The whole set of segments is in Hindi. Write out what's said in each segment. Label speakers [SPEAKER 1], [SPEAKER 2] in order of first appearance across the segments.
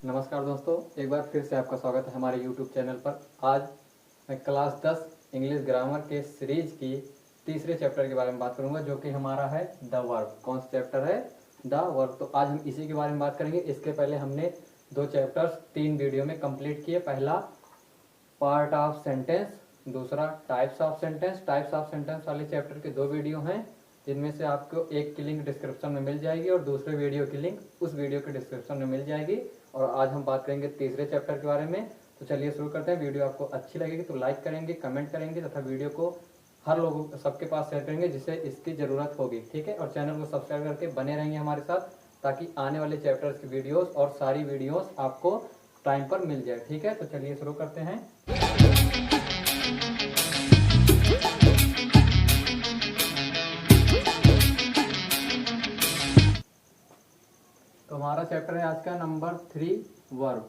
[SPEAKER 1] नमस्कार दोस्तों, एक बार फिर से आपका स्वागत है हमारे YouTube चैनल पर। आज मैं क्लास 10 इंग्लिश ग्रामर के सीरीज की तीसरे चैप्टर के बारे में बात करूंगा, जो कि हमारा है द वर्ब। कौन सा चैप्टर है? The verb. तो आज हम इसी के बारे में बात करेंगे। इसके पहले हमने 2 चैप्टर्स 3 वीडियो में कंप्लीट किए। पहला पार्ट ऑफ सेंटेंस, दूसरा types of sentence. Types of sentence वाले चैप्टर के 2 वीडियो हैं, जिनमें से आपको एक की लिंक डिस्क्रिप्शन में मिल जाएगी और दूसरे वीडियो की लिंक उस वीडियो के डिस्क्रिप्शन में मिल जाएगी। और आज हम बात करेंगे तीसरे चैप्टर के बारे में। तो चलिए शुरू करते हैं। वीडियो आपको अच्छी लगेगी तो लाइक करेंगे, कमेंट करेंगे तथा वीडियो को हर लोगों सबके पास शेयर करेंगे जिसे इसकी ज़रूरत होगी, ठीक है। और चैनल को सब्सक्राइब करके बने रहेंगे हमारे साथ, ताकि आने वाले चैप्टर्स की वीडियोस और सारी वीडियोस आपको टाइम पर मिल जाए, ठीक है। तो चलिए शुरू करते हैं। तो हमारा चैप्टर है आज का नंबर 3 वर्ब।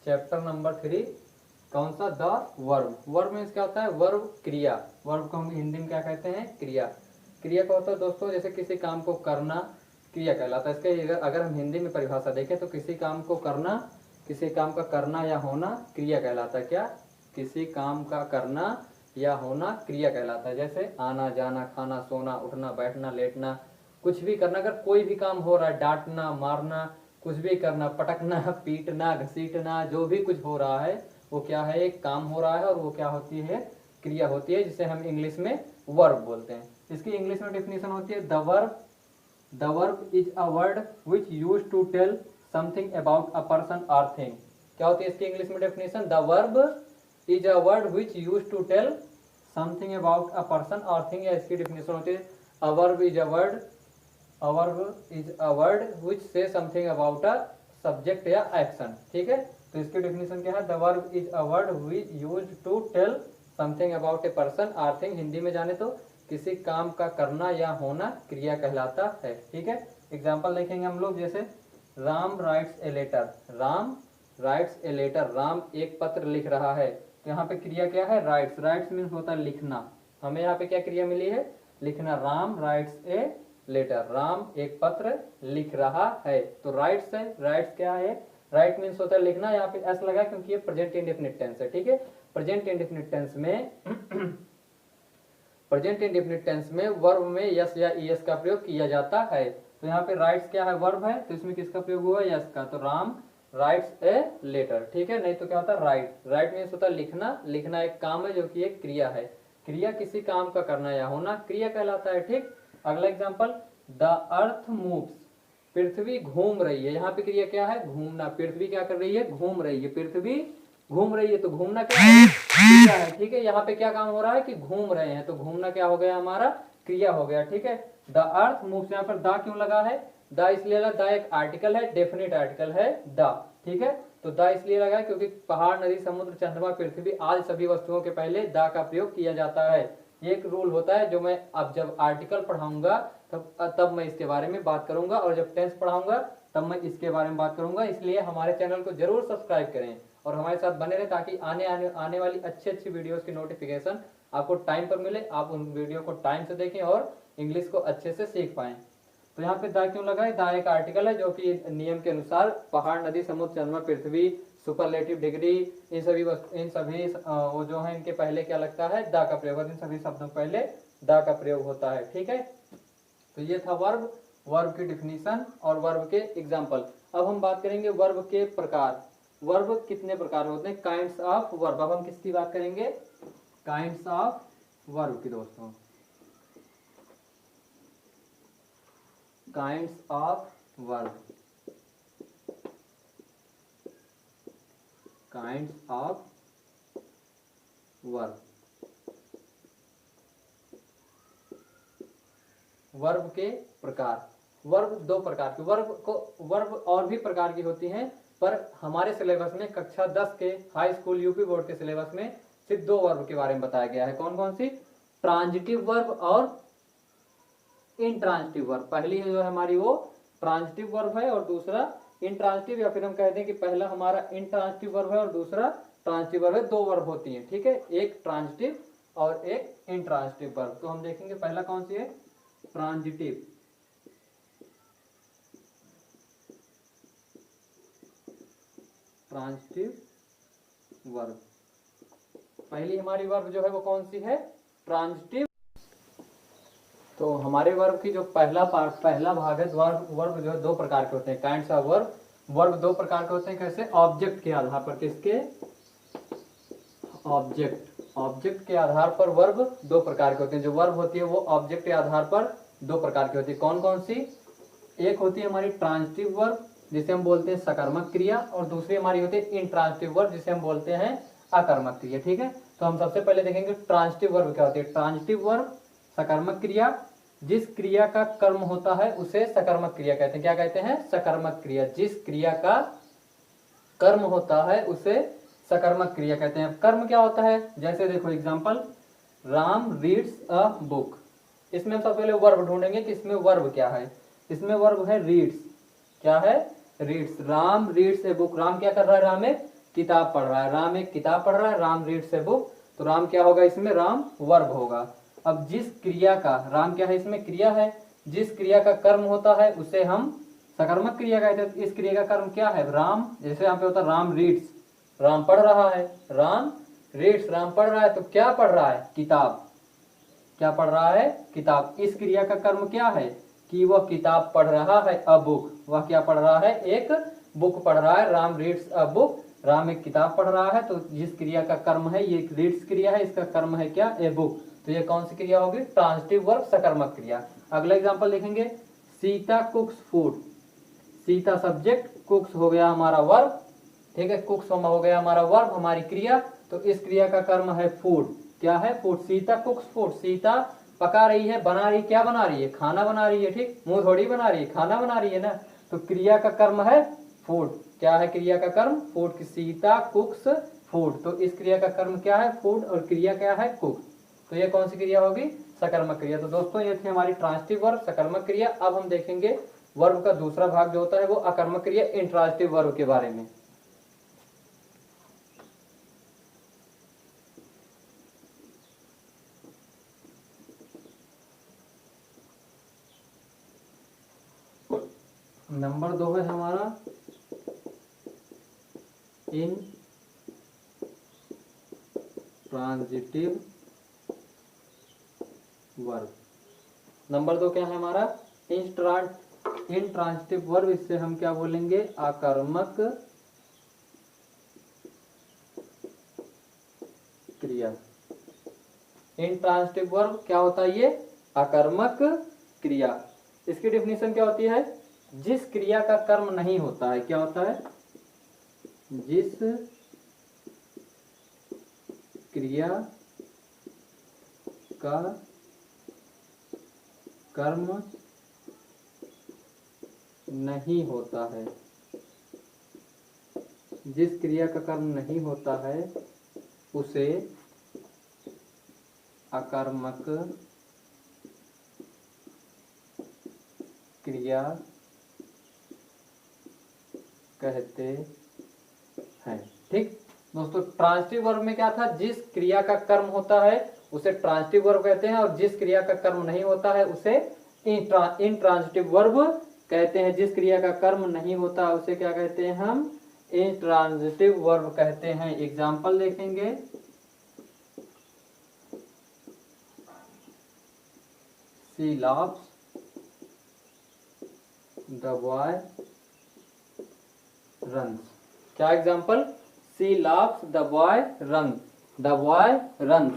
[SPEAKER 1] चैप्टर नंबर 3 कौन सा? The verb. वर्ब मीन्स क्या होता है? वर्ब क्रिया। वर्ब को हम हिंदी में क्या कहते हैं? क्रिया। क्रिया का होता है दोस्तों, जैसे किसी काम को करना क्रिया कहलाता है। इसके अगर हम हिंदी में परिभाषा देखें तो किसी काम को करना, किसी काम का करना या होना क्रिया कहलाता है। क्या? किसी काम का करना या होना क्रिया कहलाता है। जैसे आना जाना, खाना सोना, उठना बैठना, लेटना, कुछ भी करना। अगर कोई भी काम हो रहा है, डांटना मारना, कुछ भी करना, पटकना पीटना घसीटना, जो भी कुछ हो रहा है वो क्या है? एक काम हो रहा है और वो क्या होती है? क्रिया होती है, जिसे हम इंग्लिश में वर्ब बोलते हैं। इसकी इंग्लिश में डेफिनेशन होती है the verb is a word which use to tell something about a person और थिंग। क्या होती है इसकी इंग्लिश में definition? The verb is a word which use to tell something about a person और थिंग। या इसकी डेफिनेशन होती है a verb is a word which say something about a subject या एक्शन, ठीक है। तो इसकी डेफिनेशन क्या है? The verb is a word we use to tell something about a person or thing. Hindi में जाने तो किसी काम का करना या होना क्रिया कहलाता है, ठीक है। एग्जाम्पल देखेंगे हम लोग, जैसे Ram writes a letter. Ram writes a letter. Ram एक पत्र लिख रहा है। तो यहाँ पे क्रिया क्या है? राइट्स। राइट्स मीन्स होता है लिखना। हमें यहाँ पे क्या क्रिया मिली है? लिखना। Ram writes a letter. Ram एक पत्र लिख रहा है। तो राइट्स है। राइट्स क्या है? राइट मीन्स होता है लिखना। यहाँ पे एस लगा क्योंकि ये प्रेजेंट इंडेफिनिट टेंस है, ठीक है। प्रेजेंट इंडेफिनिट टेंस में प्रेजेंट इंडेफिनिट टेंस में वर्ब में यस या ईएस का प्रयोग किया जाता है। तो यहाँ पे राइट्स क्या है? वर्ब है, तो इसमें किसका प्रयोग हुआ? यस का। तो राम राइट्स ए लेटर, ठीक है। नहीं तो क्या होता है? राइट। राइट मीन्स होता है लिखना। लिखना एक काम है जो कि एक क्रिया है। क्रिया किसी काम का करना या होना क्रिया कहलाता है, ठीक। अगला एग्जाम्पल, द अर्थ मूव्स। पृथ्वी घूम रही है। यहाँ पे क्रिया क्या है? घूमना। पृथ्वी क्या कर रही है? घूम रही है। पृथ्वी घूम रही है, तो घूमना क्या है? क्रिया है, ठीक है। यहाँ पे क्या काम हो रहा है? कि घूम रहे हैं, तो घूमना क्या हो गया? हमारा क्रिया हो गया, ठीक है। The earth moves. यहाँ पर द क्यों लगा है? द इसलिए लगा, द एक आर्टिकल है, डेफिनेट आर्टिकल है द, ठीक है। तो द इसलिए लगा है क्योंकि पहाड़, नदी, समुद्र, चंद्रमा, पृथ्वी आदि सभी वस्तुओं के पहले द का प्रयोग किया जाता है। एक रूल होता है जो मैं अब जब आर्टिकल पढ़ाऊंगा तब मैं इसके बारे में बात करूंगा, और जब टेंस पढ़ाऊंगा तब मैं इसके बारे में बात करूंगा। इसलिए हमारे चैनल को जरूर सब्सक्राइब करें और हमारे साथ बने रहें, ताकि आने वाली अच्छी वीडियोस की नोटिफिकेशन आपको टाइम पर मिले। आप उन वीडियो को टाइम से देखें और इंग्लिश को अच्छे से सीख पाएं। तो यहाँ पे द क्यों लगा है? द एक आर्टिकल है जो कि नियम के अनुसार पहाड़, नदी, समुद्र, चंद्रमा, पृथ्वी, सुपरलेटिव डिग्री, इन सभी वो जो है इनके पहले क्या लगता है? द का प्रयोग। इन सभी शब्दों पहले द का प्रयोग होता है, ठीक है। तो ये था वर्ब, वर्ब की डिफिनीशन और वर्ब के एग्जाम्पल। अब हम बात करेंगे वर्ब के प्रकार। वर्ब कितने प्रकार होते हैं? Kinds of verb. अब हम किसकी बात करेंगे? काइंड्स ऑफ वर्ब की दोस्तों। Kinds of verb. Kinds of verb. Verb के प्रकार। वर्ब 2 प्रकार के। वर्ब और भी प्रकार की होती हैं, पर हमारे सिलेबस में कक्षा 10 के हाई स्कूल यूपी बोर्ड के सिलेबस में सिर्फ 2 वर्ब के बारे में बताया गया है। कौन कौन सी? ट्रांजिटिव वर्ब और इंट्रांजिटिव वर्ब। पहली जो है हमारी वो ट्रांजिटिव वर्ब है और दूसरा इंट्रांजिटिव, या फिर हम कहते हैं कि पहला हमारा इंट्रांजिटिव वर्ब है और दूसरा ट्रांजिटिव वर्ब है। 2 वर्ब होती हैं, ठीक है। एक ट्रांजिटिव और एक इंट्रांजिटिव वर्ब। तो हम देखेंगे पहला कौन सी है? ट्रांजिटिव। Transitive verb. पहली हमारी वर्ब जो है वो कौन सी है, ट्रांजिटिव। तो हमारे वर्ब की जो पहला भाग है, वर्ब जो है दो प्रकार के होते हैं, काइंड्स ऑफ वर्ब। वर्ब दो प्रकार के होते हैं, कैसे, ऑब्जेक्ट के आधार पर। किसके, ऑब्जेक्ट के आधार पर वर्ब दो प्रकार के होते हैं। जो वर्ब होती है वो ऑब्जेक्ट के आधार पर दो प्रकार की होती है। कौन कौन सी, एक होती है हमारी ट्रांजिटिव वर्ब जिसे हम बोलते हैं सकर्मक क्रिया, और दूसरी हमारी होती है इंट्रांजिटिव वर्ब जिसे हम बोलते हैं अकर्मक क्रिया। ठीक है, तो हम सबसे पहले देखेंगे ट्रांजिटिव वर्ब क्या होती है। ट्रांजिटिव वर्ब सकर्मक क्रिया, जिस क्रिया का कर्म होता है उसे सकर्मक क्रिया कहते हैं। क्या कहते हैं, सकर्मक क्रिया। जिस क्रिया का कर्म होता है उसे सकर्मक क्रिया कहते हैं। कर्म क्या होता है, जैसे देखो example, Ram reads a book. इसमें हम सबसे पहले वर्ब ढूंढेंगे कि इसमें वर्ब क्या है। इसमें वर्ब है रीड्स। क्या है, reads. Ram reads a book. Ram क्या कर रहा है, राम एक किताब पढ़ रहा है। राम एक किताब पढ़ रहा है, राम रीड्स ए बुक। तो राम क्या होगा, इसमें राम वर्ब होगा। अब जिस क्रिया का, राम क्या है, इसमें क्रिया है, जिस क्रिया का कर्म होता है उसे हम सकर्मक क्रिया कहते हैं। इस क्रिया का कर्म क्या है, राम। जैसे यहाँ पे होता है राम रीड्स, राम पढ़ रहा है। राम रीड्स, राम पढ़ रहा है, तो क्या पढ़ रहा है, किताब। क्या पढ़ रहा है, किताब। इस क्रिया का कर्म क्या है कि वह किताब पढ़ रहा है, अ बुक। वह क्या पढ़ रहा है, एक बुक पढ़ रहा है। Ram reads a book, Ram एक किताब पढ़ रहा है। तो जिस क्रिया का कर्म है, ये रीड्स क्रिया है, इसका कर्म है क्या, ए बुक। तो ये कौन सी क्रिया होगी, ट्रांजिटिव वर्ब सकर्मक क्रिया। अगला एग्जांपल देखेंगे, सीता कुक्स फूड। सीता सब्जेक्ट, कुक्स हो गया हमारा वर्ब। ठीक है, कुक्स हो गया हमारा वर्ब, हमारी क्रिया। तो इस क्रिया का कर्म है फूड। क्या है, फूड। सीता कुक्स फूड, सीता पका रही है, बना रही, क्या बना रही है, खाना बना रही है। ठीक, मुंह थोड़ी बना रही है, खाना बना रही है ना। तो क्रिया का कर्म है फूड। क्या है क्रिया का कर्म, फूड। सीता कुक्स फूड। तो इस क्रिया का कर्म क्या है, फूड, और क्रिया क्या है, कुक। तो ये कौन सी क्रिया होगी, सकर्मक क्रिया। तो दोस्तों ये थी हमारी ट्रांजिटिव वर्ब, सकर्मक क्रिया। अब हम देखेंगे वर्ब का दूसरा भाग जो होता है वो अकर्मक क्रिया, इंट्रांजिटिव वर्ब के बारे में। नंबर 2 है हमारा इन ट्रांजिटिव वर्ब। नंबर 2 क्या है हमारा, इंट्रांजिटिव वर्ब। इससे हम क्या बोलेंगे, आकर्मक क्रिया। इंट्रांजिटिव वर्ब क्या होता है, ये आकर्मक क्रिया। इसकी डेफिनेशन क्या होती है, जिस क्रिया का कर्म नहीं होता है। क्या होता है, जिस क्रिया का कर्म नहीं होता है, जिस क्रिया का कर्म नहीं होता है उसे अकर्मक क्रिया कहते हैं। ठीक दोस्तों, ट्रांजिटिव वर्ब में क्या था, जिस क्रिया का कर्म होता है उसे ट्रांजिटिव वर्ब कहते हैं, और जिस क्रिया का कर्म नहीं होता है उसे इंट्रांजिटिव वर्ब कहते हैं। जिस क्रिया का कर्म नहीं होता उसे क्या कहते हैं, हम इंट्रांजिटिव वर्ब कहते हैं। एग्जाम्पल देखेंगे, she laughs, the boy runs। क्या example, she laughs, the boy runs, the boy runs।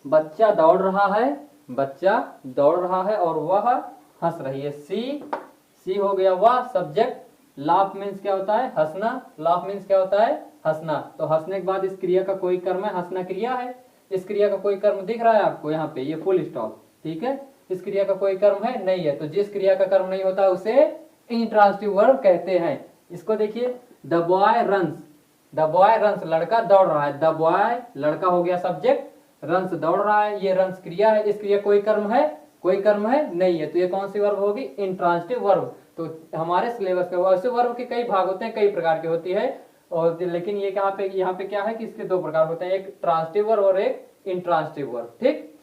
[SPEAKER 1] बच्चा दौड़ रहा है, बच्चा दौड़ रहा है, और वह हंस रही है। सी हो गया वह सब्जेक्ट। लाफ मीन्स क्या होता है, हंसना। लाफ मीन्स क्या होता है, हंसना। तो हंसने के बाद इस क्रिया का कोई कर्म है, हंसना क्रिया है। इस क्रिया का कोई कर्म दिख रहा है आपको यहाँ पे, ये फुल स्टॉप। ठीक है, इस क्रिया का कोई कर्म है नहीं है। तो जिस क्रिया का कर्म नहीं होता उसे इंट्रांजिटिव वर्ब कहते हैं। इसको देखिए, the boy runs. The boy runs, लड़का दौड़ रहा है। द बॉय लड़का हो गया सब्जेक्ट, रन्स दौड़ रहा है, ये रन्स क्रिया है। इस क्रिया कोई कर्म है, कोई कर्म है नहीं है। तो ये कौन सी वर्ब होगी, इंट्रांजिटिव वर्ब। तो हमारे सिलेबस में वैसे वर्ब के कई भाग होते हैं, कई प्रकार की होती है, और लेकिन ये यहाँ पे क्या है कि इसके दो प्रकार होते हैं, एक ट्रांजिटिव वर्ब और एक इंट्रांजिटिव वर्ब। ठीक,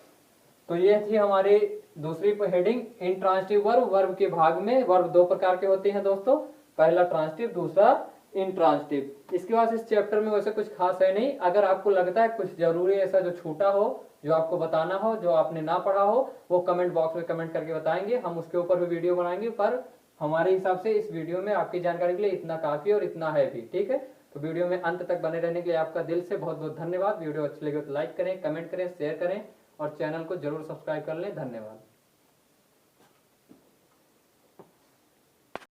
[SPEAKER 1] तो ये थी हमारी दूसरी हेडिंग, इंट्रांजिटिव वर्ब। वर्ब के भाग में वर्ब दो प्रकार के होते हैं दोस्तों, पहला ट्रांसिटिव, दूसरा इंट्रांसिटिव। इसके बाद इस चैप्टर में वैसे कुछ खास है नहीं। अगर आपको लगता है कुछ जरूरी ऐसा जो छूटा हो, जो आपको बताना हो, जो आपने ना पढ़ा हो, वो कमेंट बॉक्स में कमेंट करके बताएंगे, हम उसके ऊपर भी वीडियो बनाएंगे। पर हमारे हिसाब से इस वीडियो में आपकी जानकारी के लिए इतना काफी और इतना है भी, ठीक है। तो वीडियो में अंत तक बने रहने के लिए आपका दिल से बहुत बहुत धन्यवाद। वीडियो अच्छी लगे तो लाइक करें, कमेंट करें, शेयर करें और चैनल को जरूर सब्सक्राइब कर लें। धन्यवाद।